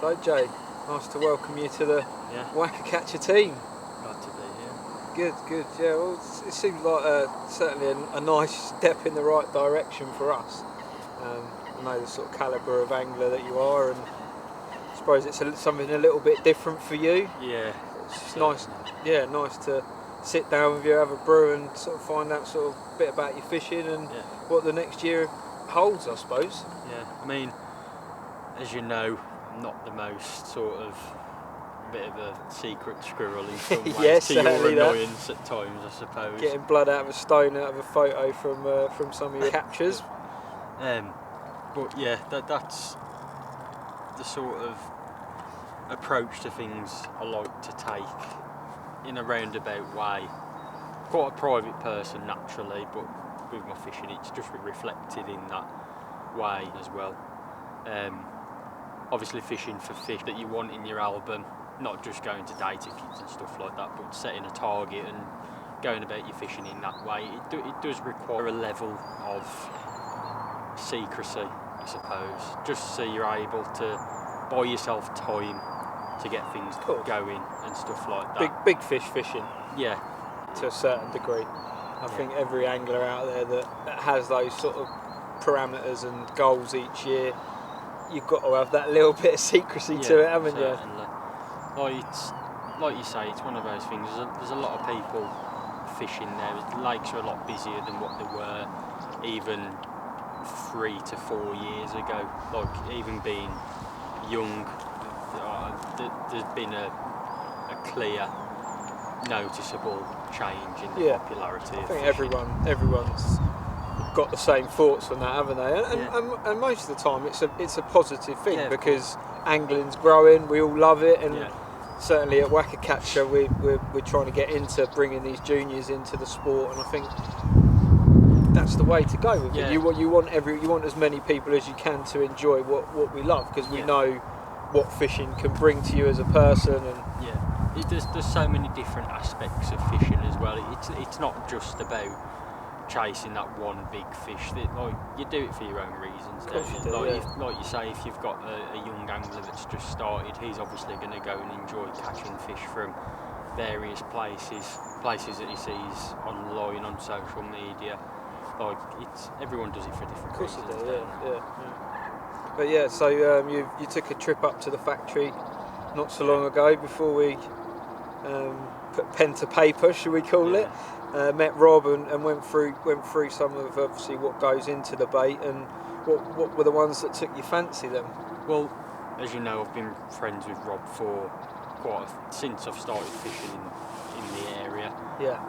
So Jay, nice to welcome you to the Wackacatcher team. Glad to be here. Good. Yeah, well, it seems like certainly a nice step in the right direction for us. I know the sort of calibre of angler that you are, and I suppose it's something a little bit different for you. Yeah. It's nice. Yeah, nice to sit down with you, have a brew, and sort of find out sort of a bit about your fishing and what the next year holds, I suppose. Yeah. I mean, as you know, I'm not the most sort of bit of a secret squirrel in some ways, yes, to your annoyance at times, I suppose. Getting blood out of a stone out of a photo from some of your captures. But yeah, that's the sort of approach to things I like to take in a roundabout way. Quite a private person naturally, but with my fishing it's just reflected in that way as well. Obviously fishing for fish that you want in your album, not just going to day tickets and stuff like that, but setting a target and going about your fishing in that way. It does require a level of secrecy, I suppose, just so you're able to buy yourself time to get things going and stuff like that. Big fish fishing. Yeah. To a certain degree. I think every angler out there that has those sort of parameters and goals each year, you've got to have that little bit of secrecy to it, haven't you? Like you say, it's one of those things. There's a lot of people fishing there. The lakes are a lot busier than what they were even 3 to 4 years ago. Like, even being young, there's been a clear, noticeable change in the popularity of fishing. Everyone's got the same thoughts on that, haven't they? And most of the time it's a positive thing, because angling's growing, we all love it, and certainly at Wackacatcher we're trying to get into bringing these juniors into the sport, and I think that's the way to go with it. You want as many people as you can to enjoy what we love, because we know what fishing can bring to you as a person. And there's so many different aspects of fishing as well. It's not just about chasing that one big fish. You do it for your own reasons, don't you? Like you say, if you've got a young angler that's just started, he's obviously going to go and enjoy catching fish from various places that he sees online on social media. Everyone does it for different reasons. Of course they do, But yeah, so you took a trip up to the factory not so long ago, before we put pen to paper, should we call it? Met Rob and went through some of obviously what goes into the bait, and what were the ones that took your fancy then? Well, as you know, I've been friends with Rob for since I've started fishing in the area. Yeah.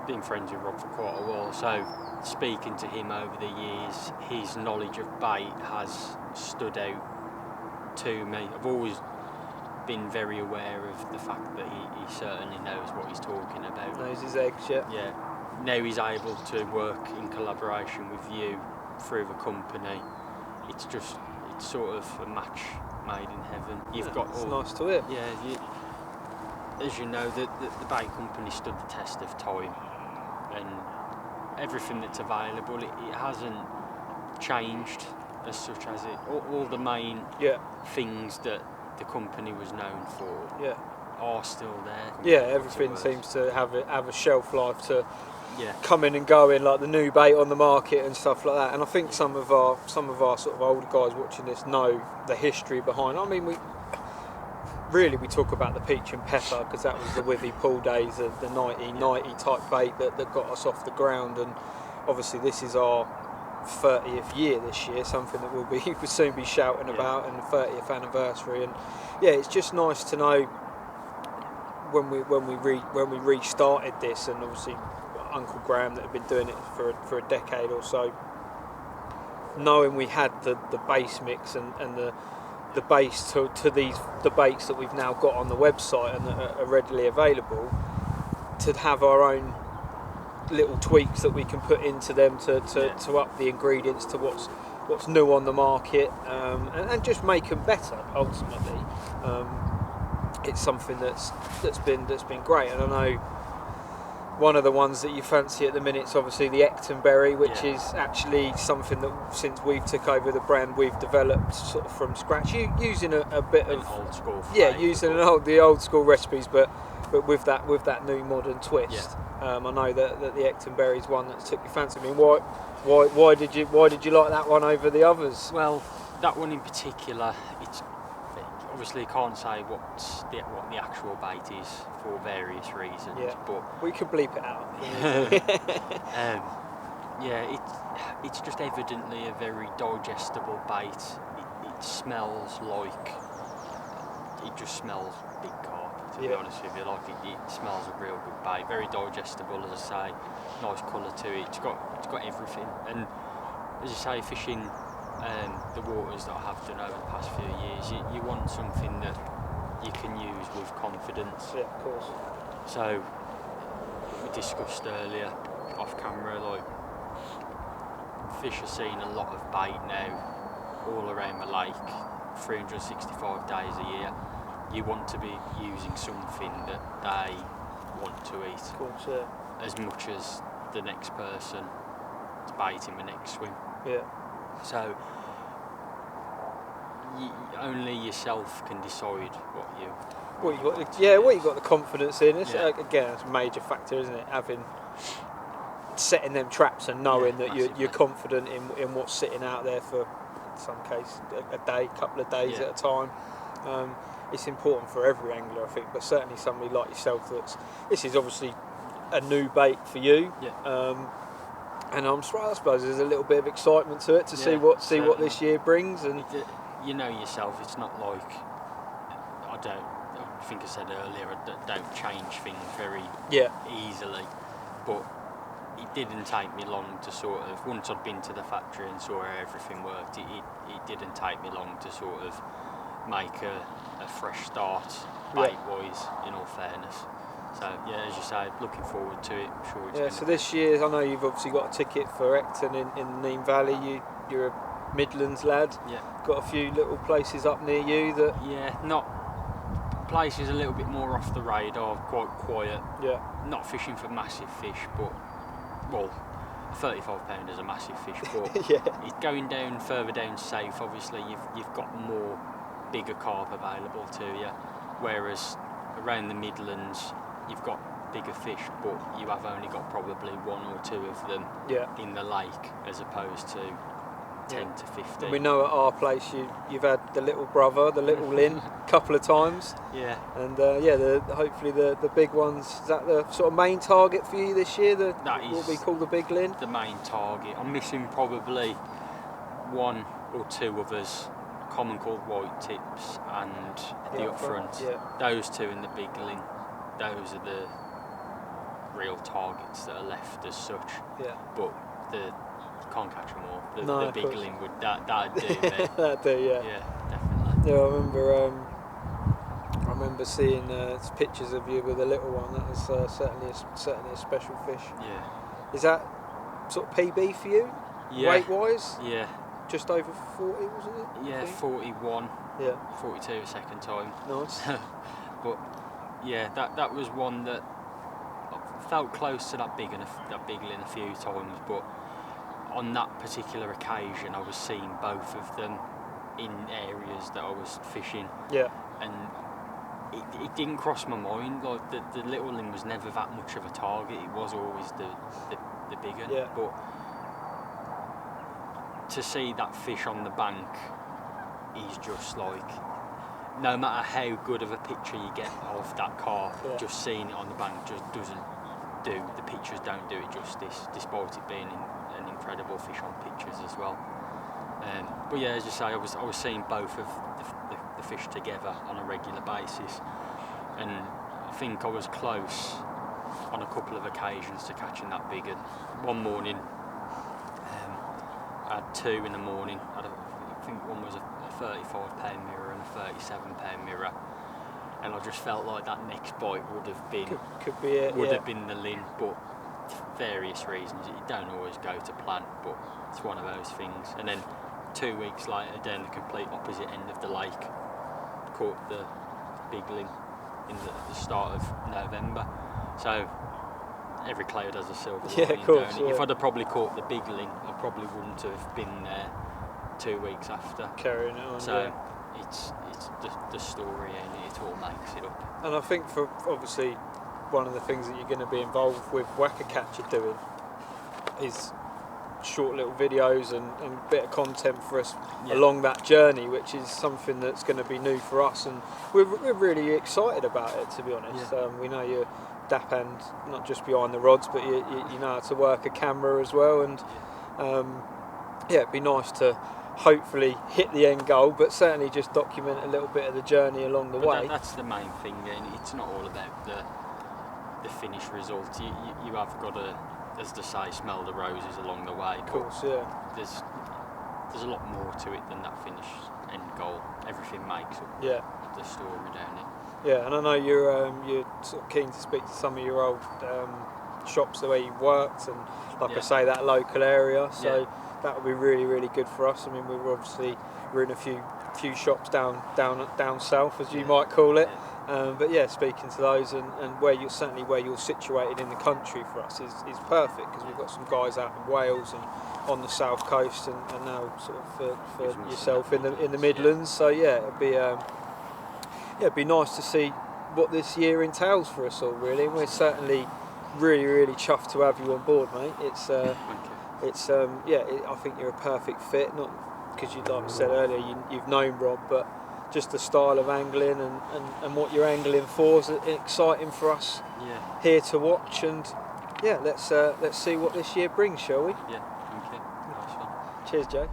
Been friends with Rob for quite a while, so speaking to him over the years, his knowledge of bait has stood out to me. I've always been very aware of the fact that he certainly knows what he's talking about. Knows his eggs, yeah. Now he's able to work in collaboration with you through the company. It's sort of a match made in heaven. It's nice to hear. As you know, the bait company stood the test of time, and everything that's available, it hasn't changed as such as it. All the main things that the company was known for are still there. Everything seems to have a shelf life to come in and go in, like the new bait on the market and stuff like that. And I think some of our sort of older guys watching this know the history behind. I mean, we talk about the peach and pepper, because that was the Withy Pool days, the 90 type bait that got us off the ground, and obviously this is our 30th year this year, something that we'll soon be shouting about, and the 30th anniversary. And it's just nice to know when we restarted this, and obviously Uncle Graham that had been doing it for a decade or so, knowing we had the base mix and the base to the baits that we've now got on the website and that are readily available, to have our own little tweaks that we can put into them to up the ingredients to what's new on the market, and just make them better ultimately. It's something that's been great, and I know one of the ones that you fancy at the minute is obviously the Ectonberry, which Yeah. is actually something that since we've took over the brand, we've developed sort of from scratch, using a bit An of old school yeah, flavour, using but the old school recipes, but with that new modern twist. Yeah. I know that the Ectonberry is one that took your fancy. I mean, why did you like that one over the others? Well, that one in particular, it's obviously can't say what the actual bait is for various reasons, Yeah. but We could bleep it out. it's just evidently a very digestible bait. It smells like it just smells big carp. To be honest with you, like it smells a real good bait. Very digestible, as I say. Nice colour to it. It's got everything. And as you say, fishing the waters that I have done over the past few years, you want something that you can use with confidence. Yeah, of course. So we discussed earlier off camera, like fish are seeing a lot of bait now all around the lake, 365 days a year. You want to be using something that they want to eat, Of course, yeah. as much as the next person is baiting the next swim. Yeah. So only yourself can decide What you got the confidence in. It's, Yeah. again, it's a major factor, isn't it? Setting them traps and knowing that you're confident in what's sitting out there for, in some case, a day, couple of days at a time. It's important for every angler, I think, but certainly somebody like yourself this is obviously a new bait for you. Yeah. And I suppose there's a little bit of excitement to it to see what this year brings. And you know yourself, it's not like I think I said earlier, I don't change things very easily, but it didn't take me long to sort of, once I'd been to the factory and saw how everything worked, it didn't take me long to sort of make a fresh start bait-wise, in all fairness. So yeah, as you say, looking forward to it. I'm sure it's so this year, I know you've obviously got a ticket for Ecton in Neem Valley. You're a Midlands lad. Yeah. Got a few little places up near you that. Yeah, not places a little bit more off the radar, quite quiet. Yeah. Not fishing for massive fish, but well, a 35 pounder is a massive fish, but it's going down further down south. Obviously, you've got more bigger carp available to you, whereas around the Midlands you've got bigger fish, but you have only got probably one or two of them in the lake, as opposed to 10 to 15. And we know at our place you've had the little brother, the little Lynn, a couple of times. Yeah. And hopefully the big ones. Is that the sort of main target for you this year? That is what we call the big Lynn. The main target. I'm missing probably one or two others. A common called white tips and the up front. Yeah. Those two and the big Lynn. Those are the real targets that are left as such. Yeah. But can't catch them all. The big Lynn would that'd do, mate. That'd do, yeah. Yeah, definitely. Yeah, I remember seeing pictures of you with a little one. That was certainly a special fish. Yeah. Is that sort of PB for you? Yeah. Weight wise? Yeah. Just over 40, wasn't it? Yeah, 41. Yeah. 42 a second time. Nice. But yeah, that was one that I felt close to that big Lynn a few times, but on that particular occasion I was seeing both of them in areas that I was fishing. Yeah. And it didn't cross my mind, like the little Lynn was never that much of a target, it was always the bigger. Yeah. But to see that fish on the bank is just like, no matter how good of a picture you get of that carp, just seeing it on the bank just doesn't do, the pictures don't do it justice, despite it being an incredible fish on pictures as well. But yeah, as you say, I was seeing both of the fish together on a regular basis, and I think I was close on a couple of occasions to catching that big. And one morning, I had two in the morning. I think one was a 35-pound mirror and a 37-pound mirror, and I just felt like that next bite would have been have been the Lynn, but for various reasons it don't always go to plan, but it's one of those things. And then 2 weeks later, down the complete opposite end of the lake, caught the big Lynn in the start of November. So every cloud has a silver Yeah, lining, of course. don't it? Yeah. If I'd have probably caught the big ling, I probably wouldn't have been there 2 weeks after. Carrying it on. So Yeah. it's the story, and it all makes it up. And I think for obviously one of the things that you're going to be involved with Whacker Catcher doing is short little videos and a bit of content for us along that journey, which is something that's going to be new for us, and we're really excited about it, to be honest. We know you're dap hand, not just behind the rods, but you know how to work a camera as well, and it'd be nice to hopefully hit the end goal, but certainly just document a little bit of the journey along the way. That's the main thing, and it's not all about the finished result. You have got to, as they say, smell the roses along the way. Of course, yeah. There's a lot more to it than that finished end goal. Everything makes up the story, don't it? Yeah, and I know you're sort of keen to speak to some of your old shops where you worked, and like I say, that local area. So that would be really, really good for us. I mean, we're in a few shops down south, as you might call it. But yeah, speaking to those and where you're situated in the country for us is perfect, because we've got some guys out in Wales and on the south coast, and now sort of for yourself in the Midlands. So yeah, it'd be nice to see what this year entails for us all, really. And we're certainly really, really chuffed to have you on board, mate. I think you're a perfect fit, not because like I said earlier, you've known Rob, but just the style of angling and what you're angling for is exciting for us here to watch. And let's see what this year brings, shall we? Yeah, thank you. Nice one. Cheers, Joe.